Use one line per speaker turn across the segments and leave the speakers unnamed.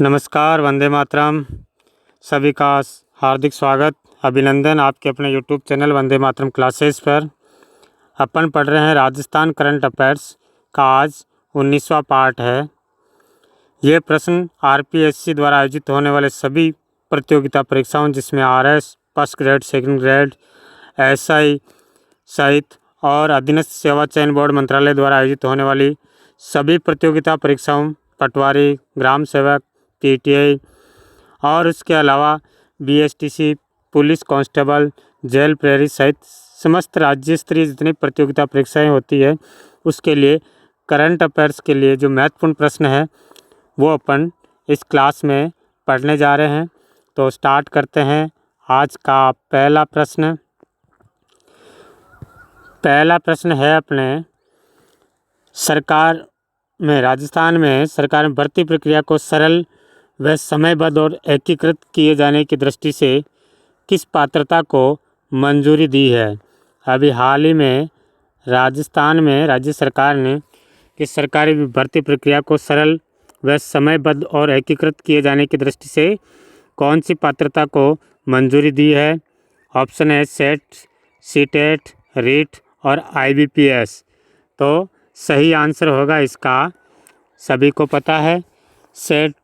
नमस्कार, वंदे मातरम। सभी का हार्दिक स्वागत, अभिनंदन आपके अपने YouTube channel Vande Mataram classes पर। अपन पढ़ रहे हैं राजस्थान करंट अफेयर्स का आज 19वां पार्ट है। ये प्रश्न आरपीएससी द्वारा आयोजित होने वाले सभी प्रतियोगिता परीक्षाओं जिसमें RS, first grade, second grade, SI सहित और अधीनस्थ सेवा चयन बोर्ड मंत्रालय द्वारा आयोजित होने वाली सभी प्रतियोगिता परीक्षाओं, पटवारी, ग्राम सेवक, पीटीआई और उसके अलावा बीएसटीसी, पुलिस कांस्टेबल, जेल प्रहरी सहित समस्त राज्य स्तरीय जितनी प्रतियोगिता परीक्षाएं होती है उसके लिए करंट अफेयर्स के लिए जो महत्वपूर्ण प्रश्न है वो अपन इस क्लास में पढ़ने जा रहे हैं। तो स्टार्ट करते हैं आज का पहला प्रश्न। पहला प्रश्न है अपने राजस्थान में सरकार में भर्ती प्रक्रिया को सरल व समयबद्ध और एकीकृत किए जाने की दृष्टि से किस पात्रता को मंजूरी दी है। अभी हाल ही में राजस्थान में राज्य सरकार ने कि सरकारी भर्ती प्रक्रिया को सरल व समयबद्ध और एकीकृत किए जाने की दृष्टि से कौन सी पात्रता को मंजूरी दी है। ऑप्शन है सेट, सीटेट, रीट और आईबीपीएस। तो सही आंसर होगा इसका, सभी को पता है, सेट,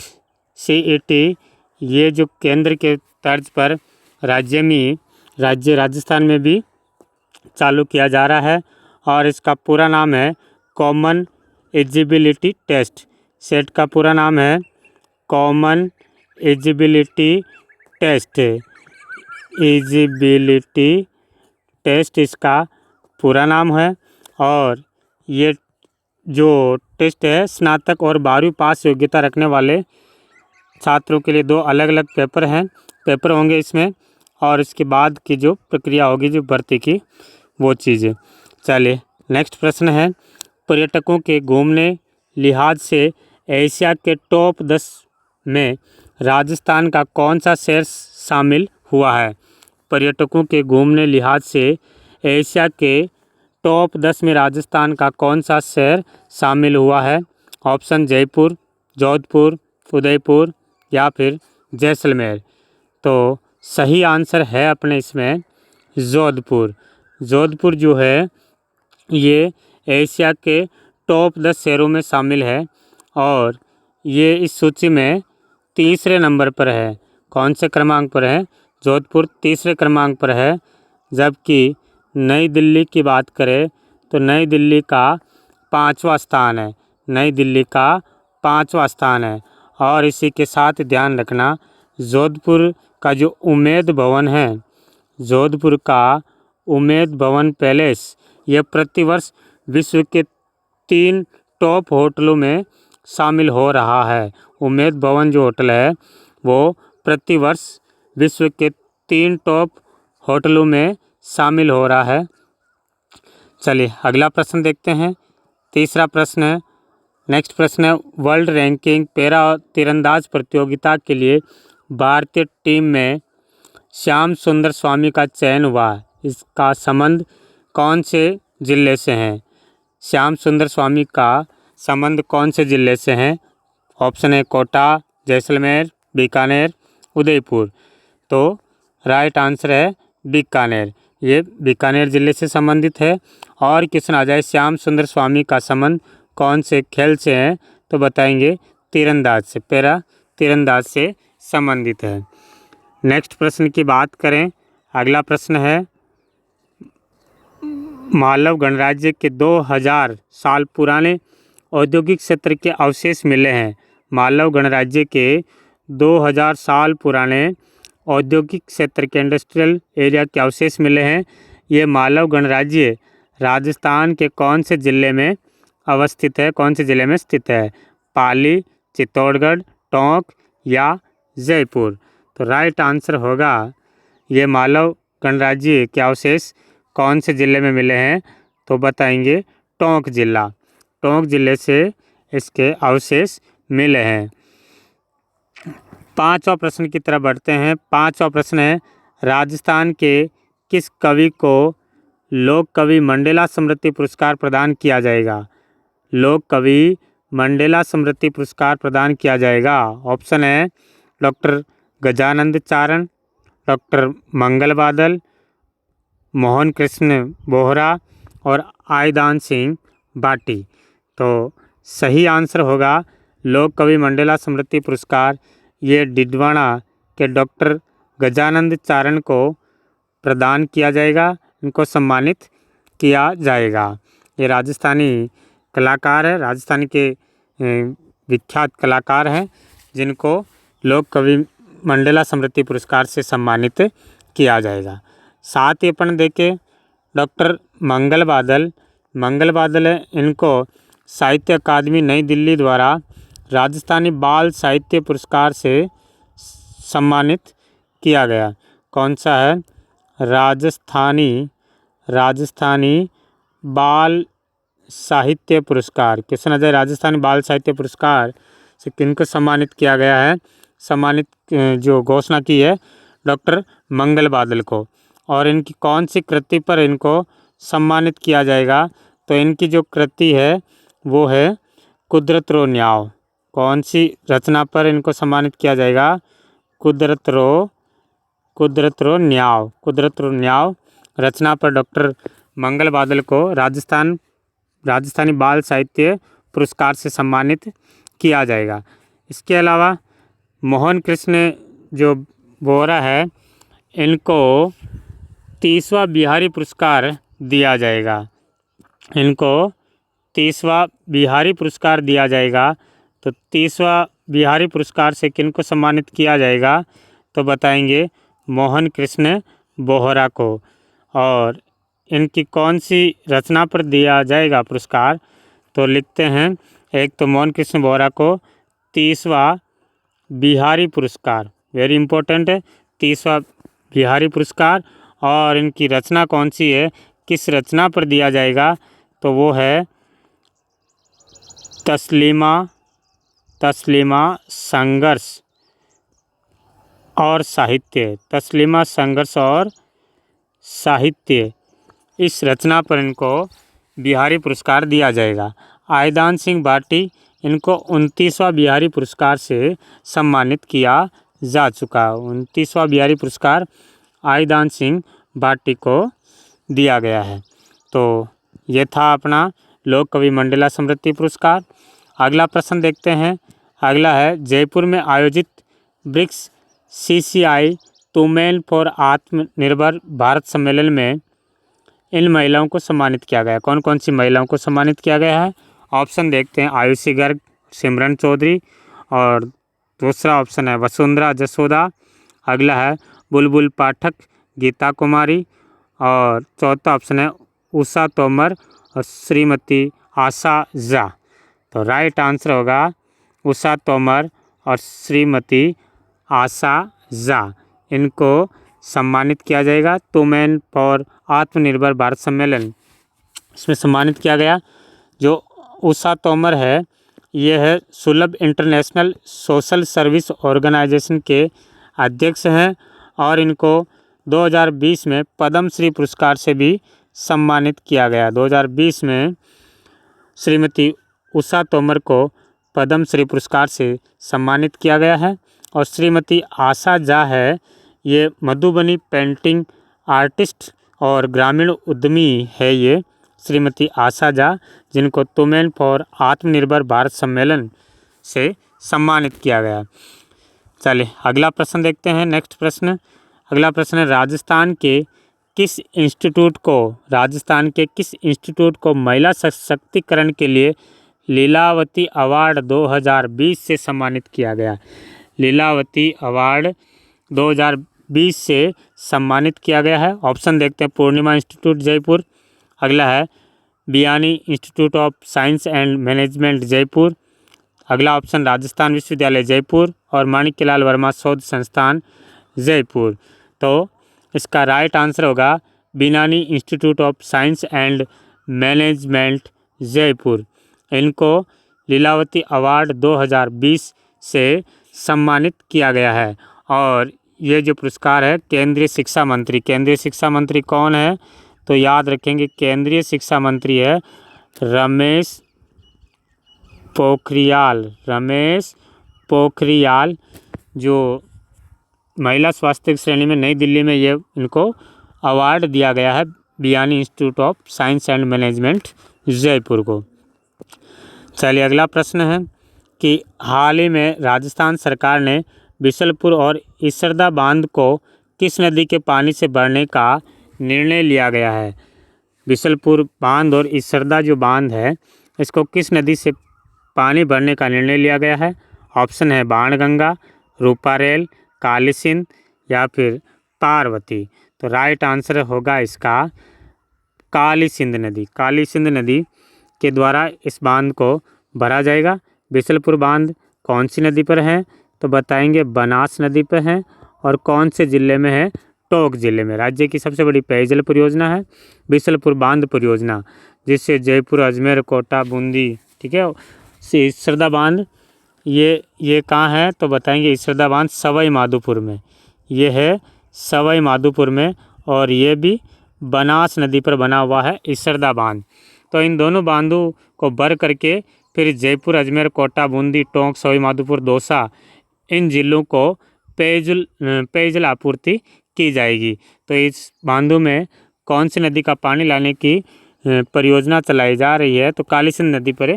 सीईटी। ये जो केंद्र के तर्ज पर राज्य राजस्थान में भी चालू किया जा रहा है और इसका पूरा नाम है कॉमन एलिजिबिलिटी टेस्ट। सेट का पूरा नाम है common eligibility test. Eligibility test इसका पूरा नाम है और ये जो टेस्ट है स्नातक और 12वीं पास योग्यता रखने वाले छात्रों के लिए दो अलग अलग पेपर होंगे इसमें, और इसके बाद की जो प्रक्रिया होगी जो भर्ती की वो चीज़ें। चलिए नेक्स्ट प्रश्न है, पर्यटकों के घूमने लिहाज से एशिया के टॉप 10 में राजस्थान का कौन सा शहर शामिल हुआ है। पर्यटकों के घूमने लिहाज से एशिया के टॉप 10 में राजस्थान का कौन सा शहर शामिल हुआ है। ऑप्शन जयपुर, जोधपुर, उदयपुर या फिर जैसलमेर। तो सही आंसर है अपने इसमें जोधपुर। जोधपुर जो है ये एशिया के टॉप 10 शहरों में शामिल है और ये इस सूची में तीसरे नंबर पर है। कौन से क्रमांक पर है? जोधपुर तीसरे क्रमांक पर है। जबकि नई दिल्ली की बात करें तो नई दिल्ली का 5वां स्थान है। नई दिल्ली का 5वां स्थान है। और इसी के साथ ध्यान रखना, जोधपुर का जो उम्मेद भवन है, जोधपुर का उम्मेद भवन पैलेस, यह प्रतिवर्ष विश्व के 3 टॉप होटलों में शामिल हो रहा है। उम्मेद भवन जो होटल है वो प्रतिवर्ष विश्व के 3 टॉप होटलों में शामिल हो रहा है। चलिए अगला प्रश्न देखते हैं। तीसरा प्रश्न है, नेक्स्ट प्रश्न है, वर्ल्ड रैंकिंग पैरा तीरंदाज प्रतियोगिता के लिए भारतीय टीम में श्याम सुंदर स्वामी का चयन हुआ। इसका संबंध कौन से जिले से है? श्याम सुंदर स्वामी का संबंध कौन से जिले से है? ऑप्शन है कोटा, जैसलमेर, बीकानेर, उदयपुर। तो राइट आंसर है बीकानेर। ये बीकानेर जिले से संबंधित है। और क्वेश्चन आ जाए श्याम सुंदर स्वामी का संबंध कौन से खेल से है, तो बताएंगे तीरंदाज से, पैरा तीरंदाज से संबंधित है। नेक्स्ट प्रश्न की बात करें, अगला प्रश्न है, मालव गणराज्य के 2000 साल पुराने औद्योगिक क्षेत्र के अवशेष मिले हैं। मालव गणराज्य के 2000 साल पुराने औद्योगिक क्षेत्र के इंडस्ट्रियल एरिया के अवशेष मिले हैं। ये मालव गणराज्य राजस्थान के कौन से ज़िले में अवस्थित है, कौन से ज़िले में स्थित है? पाली, चित्तौड़गढ़, टोंक या जयपुर। तो राइट आंसर होगा ये मालव गणराज्य के अवशेष कौन से ज़िले में मिले हैं, तो बताएंगे टोंक जिला। टोंक ज़िले से इसके अवशेष मिले हैं। 5वां प्रश्न की तरफ बढ़ते हैं। 5वां प्रश्न है, राजस्थान के किस कवि को लोक कवि मंडेला स्मृति पुरस्कार प्रदान किया जाएगा? लोक कवि मंडेला स्मृति पुरस्कार प्रदान किया जाएगा? ऑप्शन है डॉक्टर गजानंद चारण, डॉक्टर मंगल बादल, मोहन कृष्ण बोहरा और आयदान सिंह बाटी। तो सही आंसर होगा लोक कवि मंडेला स्मृति पुरस्कार ये डिडवाना के डॉक्टर गजानंद चारण को प्रदान किया जाएगा, इनको सम्मानित किया जाएगा। ये राजस्थानी कलाकार है, राजस्थान के विख्यात कलाकार हैं जिनको लोक कवि मंडेला स्मृति पुरस्कार से सम्मानित किया जाएगा। साथ ही अपन देखें डॉक्टर मंगल बादल है, इनको साहित्य अकादमी नई दिल्ली द्वारा राजस्थानी बाल साहित्य पुरस्कार से सम्मानित किया गया। कौन सा है? राजस्थानी बाल साहित्य पुरस्कार। क्वेश्चन आ जाए राजस्थानी बाल साहित्य पुरस्कार से किनको सम्मानित किया गया है? सम्मानित जो घोषणा की है डॉक्टर मंगल बादल को। और इनकी कौन सी कृति पर इनको सम्मानित किया जाएगा? तो इनकी जो कृति है वो है कुदरत रो न्याव। कौन सी रचना पर इनको सम्मानित किया जाएगा? कुदरत रो न्याव रचना पर डॉक्टर मंगल बादल को राजस्थानी बाल साहित्य पुरस्कार से सम्मानित किया जाएगा। इसके अलावा मोहन कृष्ण जो बोहरा है, इनको 30वां बिहारी पुरस्कार दिया जाएगा। इनको 30वां बिहारी पुरस्कार दिया जाएगा। तो 30वां बिहारी पुरस्कार से किनको सम्मानित किया जाएगा? तो बताएंगे मोहन कृष्ण बोहरा को। और इनकी कौन सी रचना पर दिया जाएगा पुरस्कार? तो लिखते हैं, एक तो मोहन कृष्ण बोहरा को 30वां बिहारी पुरस्कार, वेरी इंपॉर्टेंट है, 30वां बिहारी पुरस्कार। और इनकी रचना कौन सी है, किस रचना पर दिया जाएगा? तो वो है तस्लीमा संघर्ष और साहित्य। इस रचना पर इनको बिहारी पुरस्कार दिया जाएगा। आयदान सिंह बाटी, इनको 29वां बिहारी पुरस्कार से सम्मानित किया जा चुका। 29वां बिहारी पुरस्कार आयदान सिंह बाटी को दिया गया है। तो ये था अपना लोक कवि मंडेला स्मृति पुरस्कार। अगला प्रश्न देखते हैं। अगला है, जयपुर में आयोजित ब्रिक्स CCI वुमेन फॉर आत्मनिर्भर भारत सम्मेलन में इन महिलाओं को सम्मानित किया गया। कौन कौन सी महिलाओं को सम्मानित किया गया है? ऑप्शन देखते हैं, आयुषी गर्ग, सिमरन चौधरी, और दूसरा ऑप्शन है वसुंधरा जसोदा। अगला है बुलबुल पाठक, गीता कुमारी, और चौथा ऑप्शन है उषा तोमर और श्रीमती आशा झा। तो राइट आंसर होगा उषा तोमर और श्रीमती आशा झा। इनको सम्मानित किया जाएगा। वुमेन फॉर आत्मनिर्भर भारत सम्मेलन, इसमें सम्मानित किया गया। जो उषा तोमर है, ये है सुलभ इंटरनेशनल सोशल सर्विस ऑर्गेनाइजेशन के अध्यक्ष हैं और इनको 2020 में पद्म श्री पुरस्कार से भी सम्मानित किया गया। 2020 में श्रीमती उषा तोमर को पद्म श्री पुरस्कार से सम्मानित किया गया है। और श्रीमती आशा झा है, ये मधुबनी पेंटिंग आर्टिस्ट और ग्रामीण उद्यमी है ये श्रीमती आशा झा, जिनको वुमेन फॉर आत्मनिर्भर भारत सम्मेलन से सम्मानित किया गया। चलिए अगला प्रश्न देखते हैं। नेक्स्ट प्रश्न, अगला प्रश्न है, राजस्थान के किस इंस्टीट्यूट को महिला सशक्तिकरण के लिए लीलावती अवार्ड 2020 से सम्मानित किया गया? लीलावती अवार्ड 2020 से सम्मानित किया गया है। ऑप्शन देखते हैं, पूर्णिमा इंस्टीट्यूट जयपुर, अगला है Biyani institute of science and management Jaipur, अगला ऑप्शन राजस्थान विश्वविद्यालय जयपुर, और माणिक्यलाल वर्मा शोध संस्थान जयपुर। तो इसका राइट आंसर होगा Biyani institute of science and management Jaipur. इनको लीलावती अवार्ड 2020 से सम्मानित किया गया है। और ये जो पुरस्कार है केंद्रीय शिक्षा मंत्री कौन है? तो याद रखेंगे केंद्रीय शिक्षा मंत्री है पोखरियाल, रमेश पोखरियाल, जो महिला स्वास्थ्य की श्रेणी में नई दिल्ली में ये इनको अवार्ड दिया गया है Biyani institute of science and management Jaipur को। चलिए अगला प्रश्न है कि हाल ही में राजस्थान सरकार ने बिशलपुर और इसरदा बांध को किस नदी के पानी से भरने का निर्णय लिया गया है। बिशलपुर बांध और इसरदा जो बांध है इसको किस नदी से पानी भरने का निर्णय लिया गया है। ऑप्शन है बाणगंगा, रूपारेल, काली सिंध या फिर पार्वती। तो राइट आंसर होगा इसका काली सिंध नदी। काली सिंध नदी के द्वारा इस बांध को भरा जाएगा। बिशलपुर बांध कौन सी नदी पर है तो बताएंगे बनास नदी पर है और कौन से ज़िले में है, टोंक ज़िले में। राज्य की सबसे बड़ी पेयजल परियोजना है बिशलपुर बांध परियोजना, जिससे जयपुर, अजमेर, कोटा, बूंदी, ठीक है। इसरदा बांध ये कहाँ है तो बताएंगे इसरदा बांध सवाई माधोपुर में, ये है सवाई माधोपुर में और ये भी बनास नदी पर बना हुआ है इसरदा बांध। तो इन दोनों बांधों को भर करके फिर जयपुर, अजमेर, कोटा, बूंदी, टोंक, सवाई माधोपुर, दौसा इन जिलों को पेयजल आपूर्ति की जाएगी। तो इस बांधों में कौन सी नदी का पानी लाने की परियोजना चलाई जा रही है तो काली सिंध नदी पर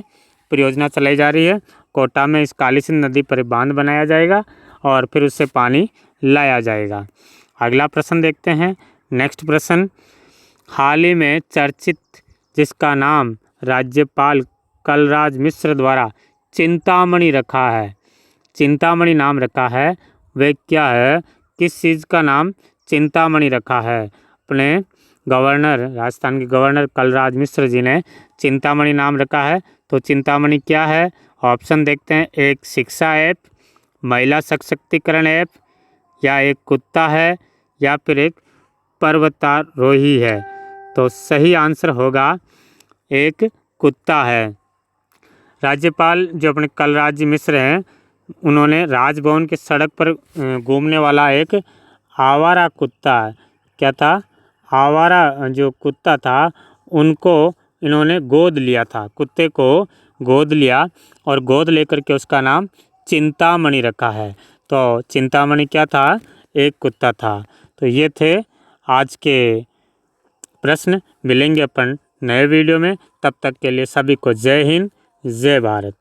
परियोजना चलाई जा रही है। कोटा में इस काली सिंध नदी पर बांध बनाया जाएगा और फिर उससे पानी लाया जाएगा। अगला प्रश्न देखते हैं। नेक्स्ट प्रश्न, हाल ही में चर्चित जिसका नाम राज्यपाल कलराज मिश्र द्वारा चिंतामणि रखा है, चिंतामणि नाम रखा है, वे क्या है, किस चीज़ का नाम चिंतामणि रखा है। अपने गवर्नर, राजस्थान के गवर्नर कलराज मिश्र जी ने चिंतामणि नाम रखा है। तो चिंतामणि क्या है, ऑप्शन देखते हैं। एक शिक्षा ऐप, महिला सशक्तिकरण ऐप, या एक कुत्ता है या फिर एक पर्वतारोही है। तो सही आंसर होगा एक कुत्ता है। राज्यपाल जो अपने कलराज मिश्र हैं उन्होंने राजभवन के सड़क पर घूमने वाला एक आवारा कुत्ता, क्या था, आवारा जो कुत्ता था उनको इन्होंने गोद लिया था, कुत्ते को गोद लिया और गोद लेकर के उसका नाम चिंतामणि रखा है। तो चिंतामणि क्या था, एक कुत्ता था। तो ये थे आज के प्रश्न। मिलेंगे अपन नए वीडियो में, तब तक के लिए सभी को जय हिंद, जय भारत।